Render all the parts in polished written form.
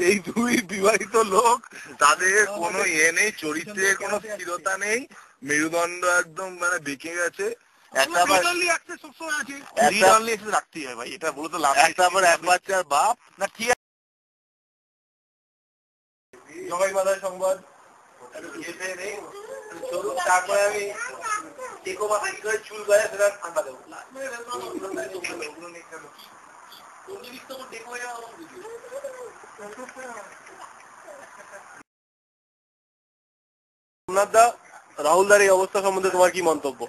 এই দুই বিবাহিত লোক, তাদের কোনো ইয়ে নেই, চরিত্রের কোনো স্থিরতা নেই, মেরুদণ্ড একদম মানে বেঁকে গেছে। একটা রাখতেই হয় ভাই, এটা বলতে লাভ। একটা আবার এক বাচ্চার বাপ না, ঠিক আছে। জগাই বাঁধার সংবাদ, তারপরে আমি টেকো মাথা কি করে চুল গড়ে সেটা ঠান্ডা দেবো। রাহুল দার এই অবস্থা সম্বন্ধে তোমার কি মন্তব্য?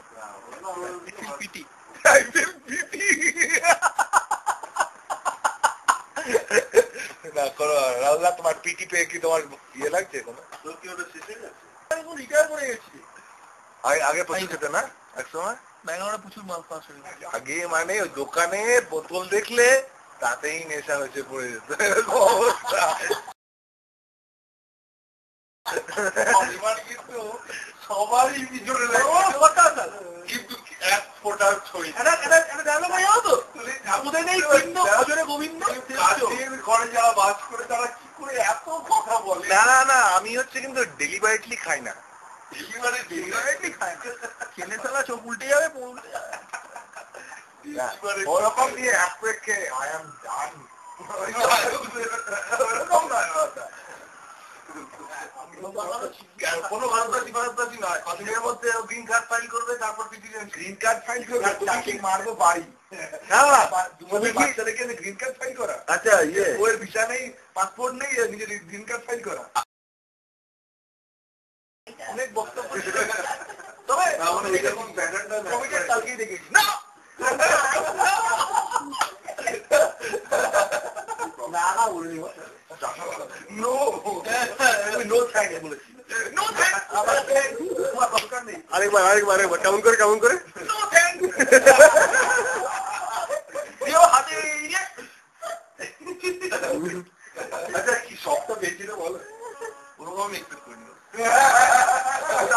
রাহুল দা, তোমার পিটি পেয়ে কি তোমার ইয়ে লাগছে? আগে প্রচুর খেতে না এক সময়, ব্যাঙ্গালোরে প্রচুর মাল পাওয়া যায়। আগে মানে ওই দোকানে বোতল দেখলে তাতেই নেশা হয়েছে পড়ে যেত, এরকম অবস্থা। কিন্তু সবারই পিছনে কিন্তু এক ফোটার ছড়ি ঘরে যাওয়া বাস করে তারা কি করে এত কথা বলে। না না না, আমি হচ্ছে কিন্তু ডেলিভারিটলি খাই না, ডেলিভারিটলি খাই না, খেলে তারা চোখ উল্টে যাবে, ওরকম দিয়ে এক প্লেটকে আই এম ডান, কোনো ভারতবাসী নয়, কদিনের মধ্যে গ্রিন কার্ড ফাইল করবে, তারপর গ্রিন কার্ড ফাইল করবে, তাকে মারবো বাড়ি। বাচ্চাদেরকে গ্রিন কার্ড ফাইল করা, আচ্ছা ওর ভিসা নেই, পাসপোর্ট নেই, নিজের গ্রিন কার্ড ফাইল করা, অনেক বক্তব্য। তবে কালকেই দেখেছি না, না না বলিনি, নো নো থ্যাঙ্ক বলেছি, নো থ্যাঙ্ক। আরেকবার আরেকবার আরেকবার কেমন করে কেমন করে নো থ্যাঙ্ক। হাতে আচ্ছা কি সবটা বেশি না বলো, ওরকম আমি এক্সপেক্ট করিনি,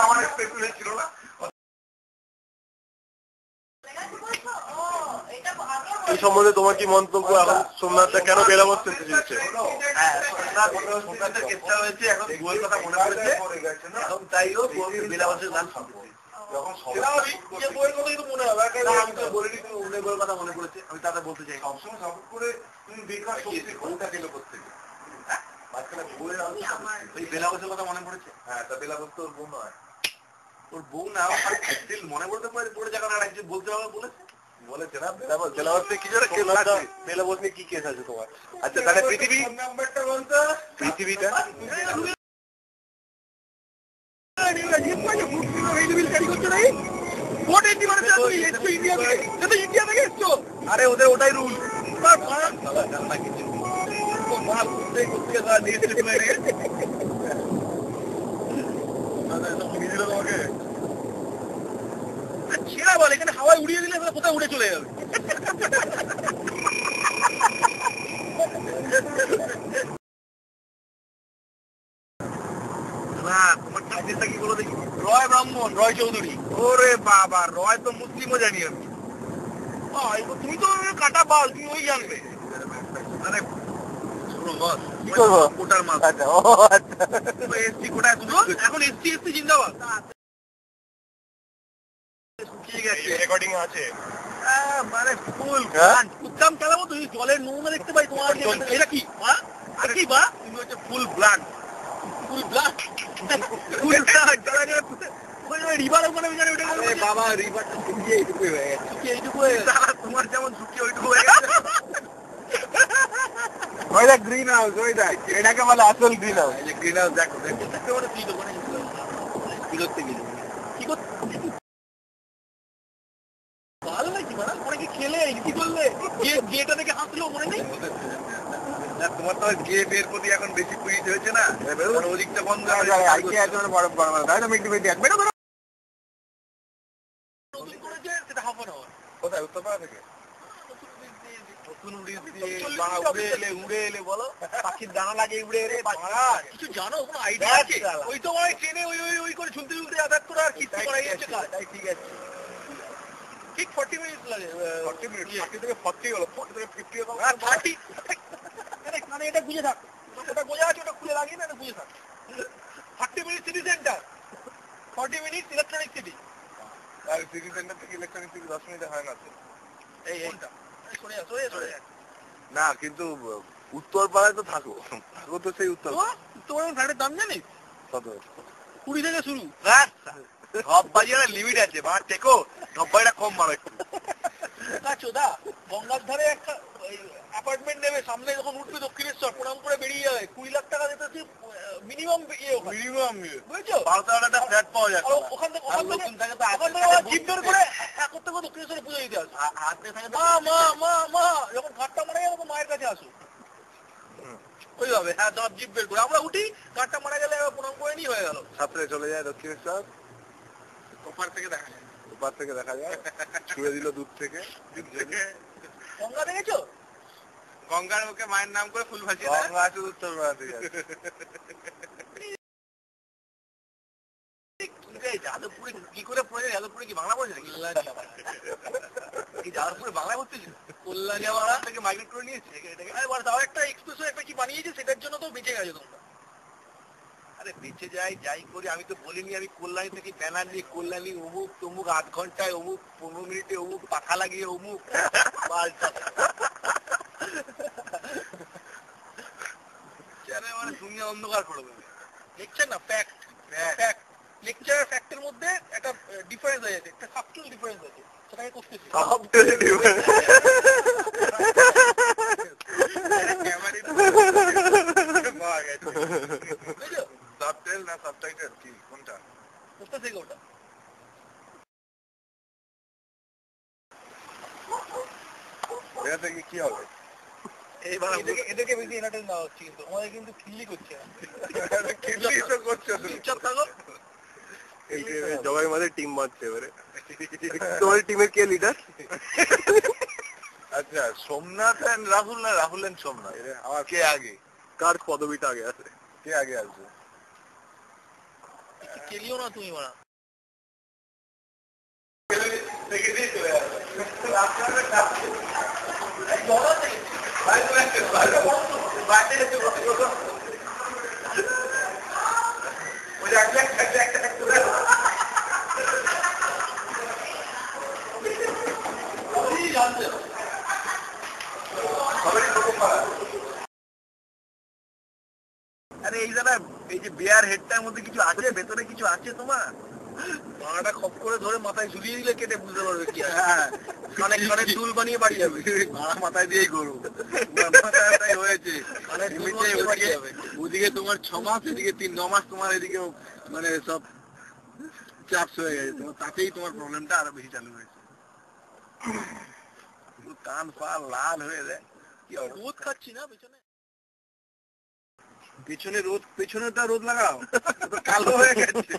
আমার এক্সপেক্ট ছিল না। এই সম্বন্ধে তোমার কি মন্তব্য? এখন সোমনাথটা কেন বেলাবস করতে চাইছে? সোমনাথের কেসটা হয়েছে, এখন বইয়ের কথা মনে পড়েছে, এখন তাই হোক বেলাবসের গান শুনতে কথা মনে পড়েছে, আমি তাদের বলতে চাই সবসময় সাপোর্ট করে তুমি বেকার কোনটা গেল করতে মাঝখানে বইয়ের বেলাবসের কথা মনে পড়েছে। হ্যাঁ, তা বেলাবস তো ওর বউ নয়, ওর বউ না মনে বলতে পারে পড়ে যাবে না, একজন বলতে হবে বলেছে বলেছে না বেলাবস কি বেলাবস নিয়ে কি কেস আছে তোমার? আচ্ছা তাহলে পৃথিবী নাম্বারটা বলতো, পৃথিবীটা আরে ওদের ওটাই রুল। ছেড়া বল, এখানে হাওয়ায় উড়িয়ে দিলে কোথায় উড়ে চলে যাবে। তোমার চাকরিটা কি বলো দেখি? রয় ব্রাহ্মণ, রয় চৌধুরী। ওরে বাবা, রয় তো মুসলিমও জানি আমি। তুমি তো কাটা বাল, তুমি ওই জানবে। মানে কি করবো কোটার মাল। আচ্ছা ও আচ্ছা, এসটি কোটায় এখন এসটি এসটি জিন্দাবাদ। রেকর্ডিং আছে মানে ফুল উত্তম চালাবো, তুই জলের নমুনা দেখতে পাই তোমার। এটা কি আর কি বা তুমি হচ্ছে ফুল ব্লাড, ফুল ব্লাড, ফুল ব্লাড রিভার ওখানে বাবা, রিভারটা শুকিয়ে এইটুকু হয়ে গেছে, এইটুকু তোমার যেমন শুকিয়ে ওইটুকু হয়ে গেছে। ওই দেখ গ্রিন হাউস, ওই দেখ এটাকে বলে আসল গ্রিন হাউস। গ্রিন হাউস দেখো বিরক্তি গেল কি করতে ভালো নাকি মানে অনেকে খেলে কি করলে গেটা দেখে হাসলো মনে নেই। তোমার তো গেমের প্রতি এখন বেশি কুইজ হয়েছে না, ওদিকটা বন্ধ সেটা হাফ অ্যান আওয়ার। কোথায় উত্তরপাড়া থেকে উড়ে এলে বলো, পাখির দানা লাগে উড়ে এলে কিছু জানো, কোনো আইডিয়া আছে? ওই তো ট্রেনে ওই ওই ওই করে ঝুলতে ঝুলতে যাতায়াত করে আর কিস্তি করাই যাচ্ছে কাজ। ঠিক আছে, ঠিক 40 মিনিট লাগে, 40 মিনিট 30 থেকে 40 হলো, 40 থেকে 50 হলো, 30 মানে এটা বুঝে থাক ওটা বোঝা আছে, ওটা খুলে লাগিয়ে না, বুঝে থাক। 30 minute city centre, 40 minute electronic city. আর সিটি সেন্টার থেকে ইলেকট্রনিক সিটি 10 মিনিটে হয় না তো। না কিন্তু উত্তরপাড়ায় তো থাকো তো সেই উত্তর শাড়ির দাম জানিস? কত? 20 থেকে শুরু। সব বাজারে লিমিট আছে, মার টেকো সব বাজারে কম মারো একটু। চোদা গঙ্গার ধারে একটা অ্যাপার্টমেন্ট নেবে, সামনে যখন উঠবে দক্ষিণেশ্বর প্রণাম করে বেরিয়ে যাবে, 20 লাখ টাকা দিতে মিনিমাম মিনিমাম বুঝেছো? 12-13টা ফ্ল্যাট পাওয়া যায়। ওখান থেকে জিপ বের করে করতে করে দক্ষিণেশ্বরে পুজো দিতে আসো। হাতে থাকে মা যখন ঘাটটা মারা যাবে মায়ের কাছে আসো, ওইভাবে। হ্যাঁ, সব জিপ বের করে আমরা উঠি, ঘাটটা মারা গেলে প্রণাম করে নি, হয়ে গেল। সাথে চলে যায় দক্ষিণেশ্বর, ওপার থেকে দেখা যায়, ওপার থেকে দেখা যায়, ছুঁড়ে দিল দূর থেকে। গঙ্গা দেখেছো? গঙ্গার মুখে মায়ের নাম করে ফুল ভাসিয়ে গঙ্গা আছে উত্তরপাড়াতে। যাদবপুরে কি করে পড়ে? যাদবপুরে কি বাংলা পড়েছে নাকি? যাদবপুরে বাংলা পড়তেছিল, কল্যাণীপাড়া থেকে মাইগ্রেট করে নিয়েছে। তাও একটা এক্সপ্রেস একটা কি বানিয়েছে, সেটার জন্য তো বেঁচে গেছে তোমরা। আরে বেঁচে যাই করি, আমি তো বলিনি আমি কল্যাণী থেকে ব্যানার নিয়ে কল্যাণী অমুক তমুক 8 ঘন্টায় অমুক 15 মিনিটে অমুক পাখা লাগিয়ে অমুক মানে দুনিয়া অন্ধকার করে দেবে। লেকচার না ফ্যাক্ট, ফ্যাক্ট লেকচার আর ফ্যাক্টের মধ্যে একটা ডিফারেন্স আছে, একটা সাবটল ডিফারেন্স আছে, সেটাকে করতেছি। সাবটাইটেল না সাবটাইটেল কি কোনটা? কোথা থেকে ওটা? এটা থেকে কি হবে? এদেরকে বেশি এন্টারটেইন দেওয়া হচ্ছে, কিন্তু আমাদের কিন্তু খিল্লি করছে না। খিল্লি তো করছো তুমি। চুপচাপ থাকো। জবাই মাঝে টিম বাঁধছে এবারে। তোমার টিমের কে লিডার? আচ্ছা, সোমনাথ এন্ড রাহুল না রাহুল এন্ড সোমনাথ? আমার কে আগে? কার পদবিটা আগে আছে? কে আগে আসবে? খেলিও না তুমি মারা। আরে এই জায়গায় এই যে বিয়ার হেডটার মধ্যে কিছু আছে, ভেতরে কিছু আছে তোমার? মাটা খপ করে ধরে মাথায় ঝুলিয়ে দিলে কেটে বুঝতে পারবে কি আছে। হ্যাঁ, কানে কানে চুল বানিয়ে বাড়ি যাবে। মাথায় দিয়েই করবো। মাথায় হয়েছে ওদিকে তোমার 6 মাস, এদিকে 9 মাস তোমার, এদিকে মানে সব চাপস হয়ে গেছে তোমার, তাতেই তোমার প্রবলেমটা আরো বেশি চালু হয়েছে। কান পা লাল হয়ে যায়। রোদ খাচ্ছি না পেছনে, পেছনেটা রোদ লাগাও, কালো হয়ে গেছে।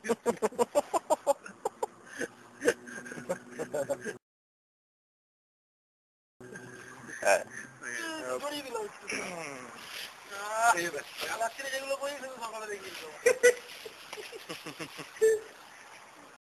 যেগুলো করি সকালে দেখিয়ে